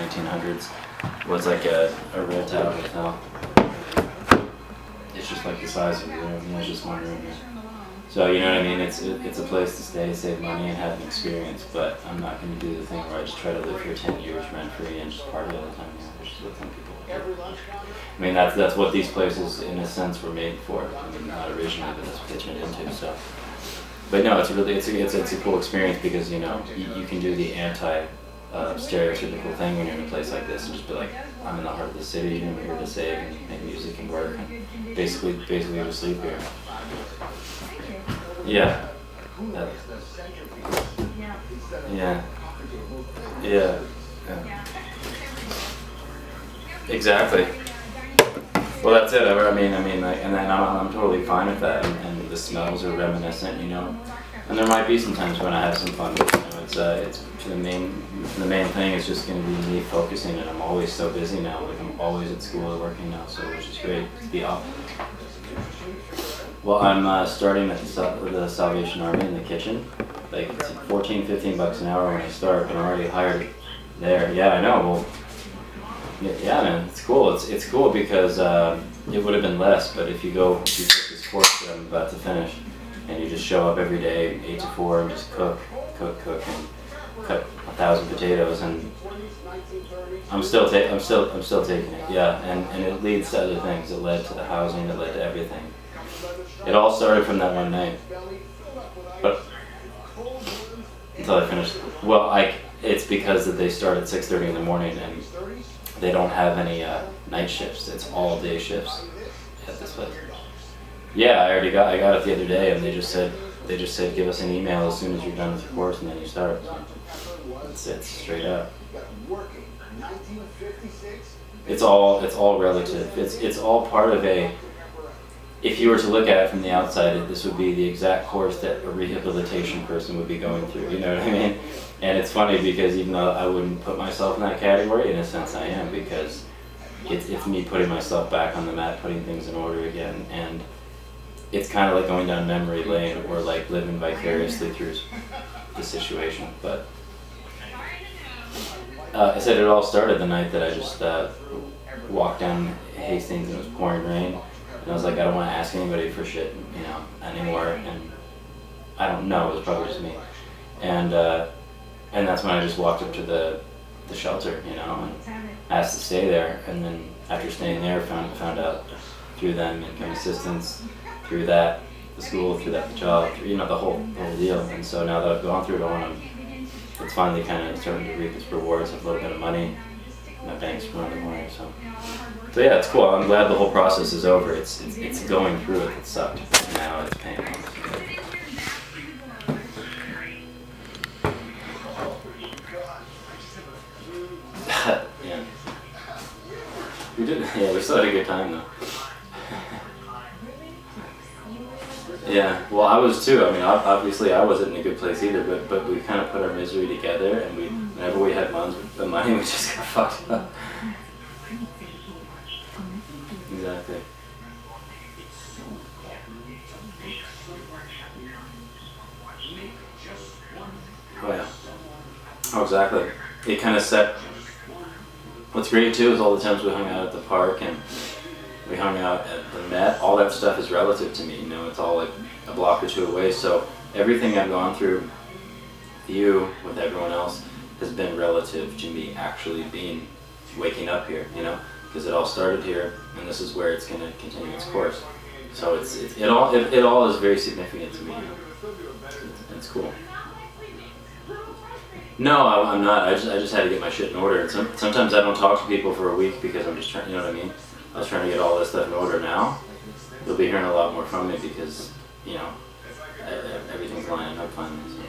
1900s, was like a red tile hotel. It's just like the size of the room, you know, it's just one room here. So you know what I mean, it's a place to stay, save money, and have an experience, but I'm not going to do the thing where I just try to live here 10 years rent-free and just party all the time, you know, which is what some people do. I mean, that's what these places, in a sense, were made for. I mean, not originally, but that's what they turned into, so. But no, it's a cool experience because, you know, you can do the stereotypical thing when you're in a place like this and just be like, I'm in the heart of the city and I'm here to save and make music and work and basically to sleep here. Yeah. Yeah. Exactly. Well, that's it. I mean, like, and then I'm totally fine with that. And the smells are reminiscent, you know. And there might be some times when I have some fun, but you know, it's the main thing is just going to be me focusing, and I'm always so busy now. Like I'm always at school or working now, so which is great to be off. Well, I'm starting at the Salvation Army in the kitchen. Like it's $14-15 an hour when I start, but I'm already hired there. Yeah, I know. Well, yeah, man, it's cool. It's cool because it would have been less, but if you take this course that I'm about to finish, and you just show up every day, 8 to 4, and just cook, and cut 1,000 potatoes, and I'm still taking it. Yeah, and it leads to other things. It led to the housing. It led to everything. It all started from that one night, but until I finished. Well, it's because that they start at 6:30 in the morning, and they don't have any night shifts. It's all day shifts at this place. Yeah, I got it the other day, and they just said give us an email as soon as you're done with your course, and then you start. So it's straight up. It's all relative. It's all part of a. If you were to look at it from the outside, this would be the exact course that a rehabilitation person would be going through. You know what I mean? And it's funny because even though I wouldn't put myself in that category, in a sense I am, because it's me putting myself back on the mat, putting things in order again, and it's kind of like going down memory lane or like living vicariously through the situation. But I said it all started the night that I just walked down Hastings and it was pouring rain. And I was like, I don't want to ask anybody for shit, you know, anymore. And I don't know, it was probably just me. And that's when I just walked up to the shelter, you know, and asked to stay there. And then after staying there, found out through them income assistance, through that the school, through that the job, you know, the whole deal. And so now that I've gone through it all, it's finally kind of starting to reap its rewards of a little bit of money. My bank's running away, so yeah, it's cool. I'm glad the whole process is over. It's going through it. It sucked. Now it's paying off. Yeah. We did. Yeah, we still had a good time though. Yeah. Well, I was too. I mean, obviously, I wasn't in a good place either. But we kind of put our misery together, and whenever we had the money, we just got fucked up. Exactly. Oh yeah. Oh, exactly. It kind of set. What's great too is all the times we hung out at the park and we hung out at the Met. All that stuff is relative to me. You know, it's all like a block or two away. So everything I've gone through with you, with everyone else, has been relative to me actually waking up here. You know. Because it all started here, and this is where it's going to continue its course. So it all is very significant to me. You know? It's cool. No, I'm not. I just had to get my shit in order. And sometimes I don't talk to people for a week because I'm just trying. You know what I mean? I was trying to get all this stuff in order. Now you'll be hearing a lot more from me because you know everything's lining up finally. So.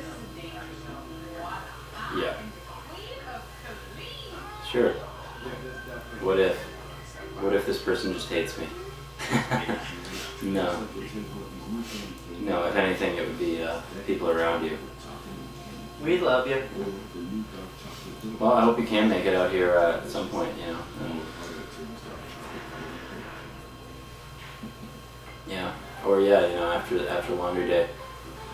Yeah. Sure. What if this person just hates me? No, if anything, it would be people around you. We love you. Well, I hope you can make it out here at some point, you know. Yeah, or yeah, you know, after laundry day,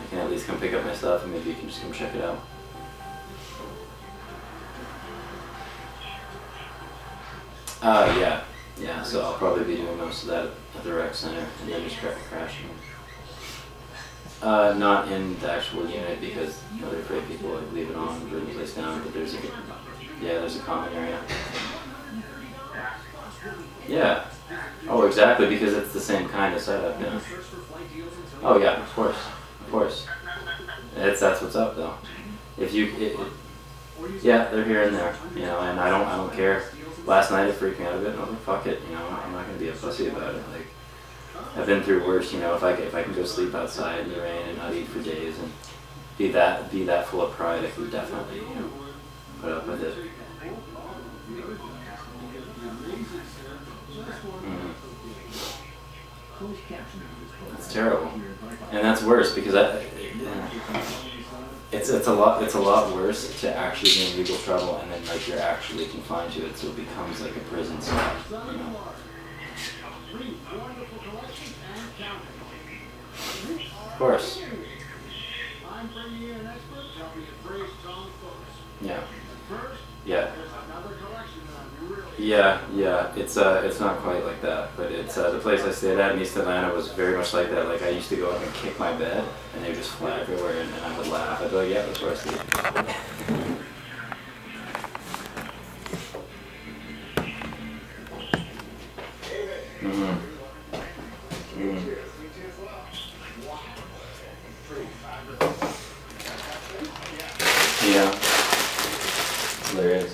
I can at least come pick up my stuff and maybe you can just come check it out. Yeah. So I'll probably be doing most of that at the rec center and then just crashing. Not in the actual unit because they're afraid people like leave it on and burn the place down. But there's a common area. Yeah. Oh, exactly, because it's the same kind of setup. Yeah. Oh yeah, of course. That's what's up though. If yeah, they're here and there, and I don't care. Last night it freaked me out a bit, and I was like, fuck it, I'm not gonna be a pussy about it. Like, I've been through worse, if I can go sleep outside in the rain and not eat for days and be that full of pride, I could definitely, put up with it. It's terrible, and that's worse because it's a lot worse to actually be in legal trouble and then like you're actually confined to it, so it becomes like a prison cell. Of course. Yeah. It's not quite like that, but it's the place I stayed at in East Atlanta was very much like that. Like I used to go up and kick my bed, and they would just fly everywhere, and I would laugh. I'd be like, yeah, that's where I sleep. Yeah. Hilarious.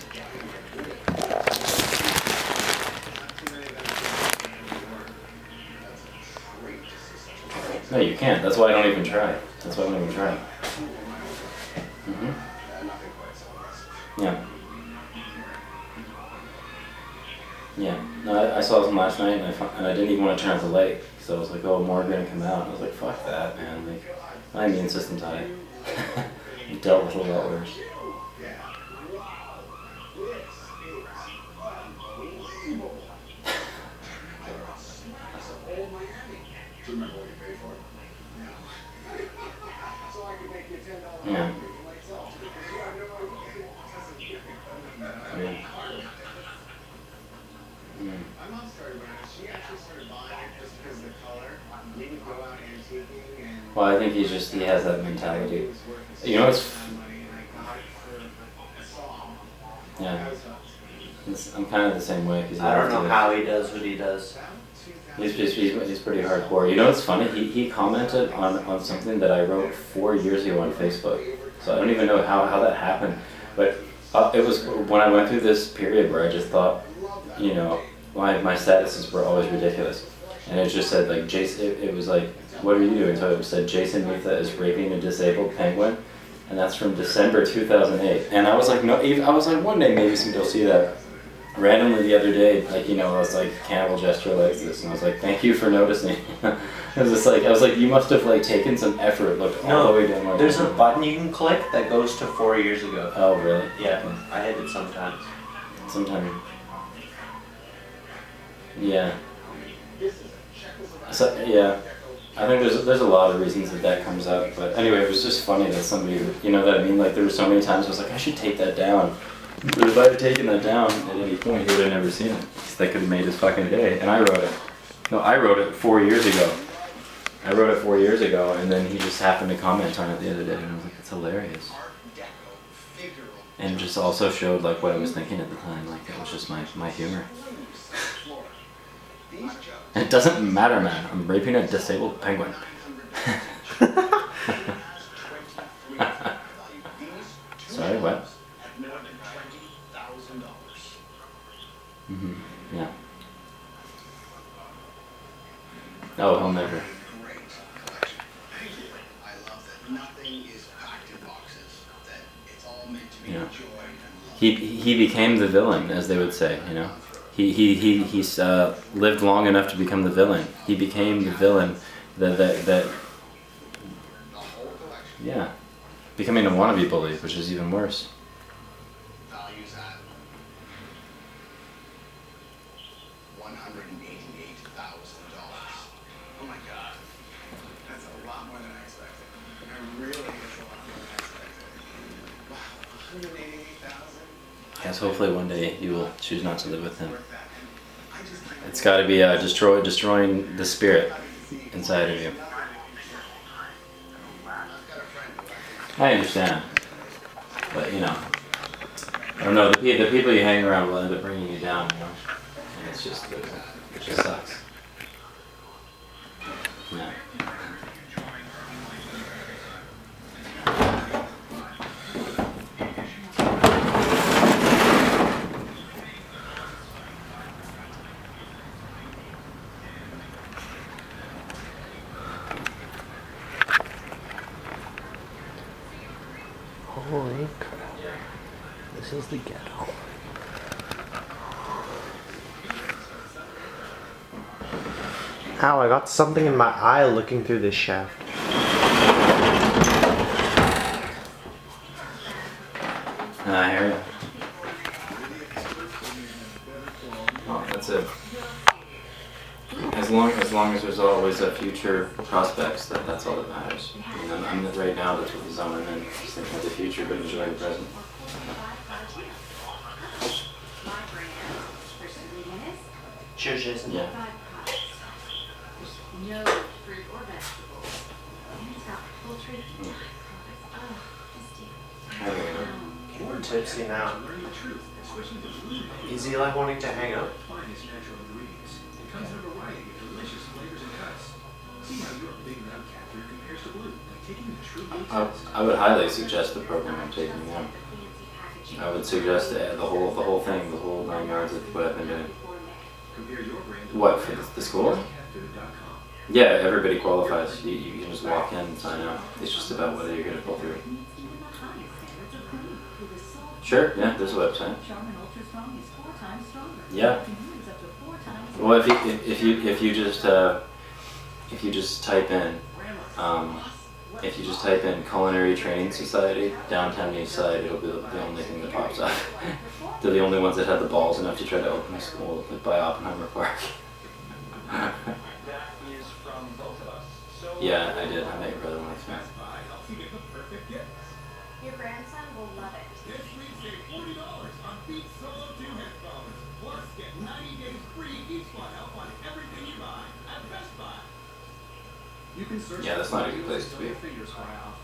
No, you can't. That's why I don't even try. Yeah. No, I saw them last night, and I didn't even want to turn off the light because I was like, oh, more are gonna come out. And I was like, fuck that, man. Like, my immune system's high. I've dealt with a lot worse. Yeah. Well, I think he has that mentality. It's yeah. I'm kind of the same way. Cause I don't know how he does what he does. He's pretty hardcore. It's funny. He commented on something that I wrote 4 years ago on Facebook. So I don't even know how that happened. But it was when I went through this period where I just thought, my statuses were always ridiculous. And it just said like Jason. It was like, what are you doing? So it said Jason Mitha is raping a disabled penguin, and that's from December 2008. And I was like, no. I was like, one day maybe somebody will see that. Randomly the other day, I was like, cannibal gesture like this, and I was like, thank you for noticing. I was like, you must have like taken some effort, looked all the way down. There's a button you can click that goes to 4 years ago. Oh really? Yeah, I hit it sometimes. Yeah. So yeah, I think there's a lot of reasons that comes up, but anyway, it was just funny that somebody, like there were so many times I was like, I should take that down. But if I had taken that down at any point, he would have never seen it. Because that could have made his fucking day. And I wrote it. No, I wrote it 4 years ago. And then he just happened to comment on it the other day, and I was like, it's hilarious. And just also showed like what I was thinking at the time, like it was just my humor. And it doesn't matter, man. I'm raping a disabled penguin. Sorry, what? Yeah. Oh, he'll never. Yeah. He became the villain, as they would say. He's lived long enough to become the villain. He became the villain that yeah, becoming a wannabe bully, which is even worse. Yes, hopefully one day you will choose not to live with him. It's got to be destroying the spirit inside of you. I understand, but you know, I don't know. The people you hang around will end up bringing you down. You know, and it just sucks. Yeah. Holy crap. This is the ghetto. Ow, I got something in my eye looking through this shaft. I hear you. Well, that's it. As long as there's always a future prospects, that's all that matters. And I'm right now, that's what the zone I'm in. Just thinking of the future, but enjoying the present. Cheers, Jason. Yeah. No fruit or vegetables. And it's got poultry. We're tipsy now. Is he like wanting to hang out? I would highly suggest the program I'm taking now. I would suggest the whole thing, the whole 9 yards of what I've been doing. What, for the school? Yeah, everybody qualifies. You can just walk in and sign up. It's just about whether you're going to pull through. Sure, yeah, there's a website. Yeah. Well, if you just type in Culinary Training Society, downtown Eastside, it'll be the only thing that pops up. They're the only ones that had the balls enough to try to open a school by Oppenheimer Park. Yeah, I did. I met your brother once. Yeah. Your grandson will love it. This week save $40 on Beats Solo 2 headphones. Plus get 90 days free Eastside help on everything you buy at Best Buy. You can search Yeah, that's not a good place to be. fingers fly off.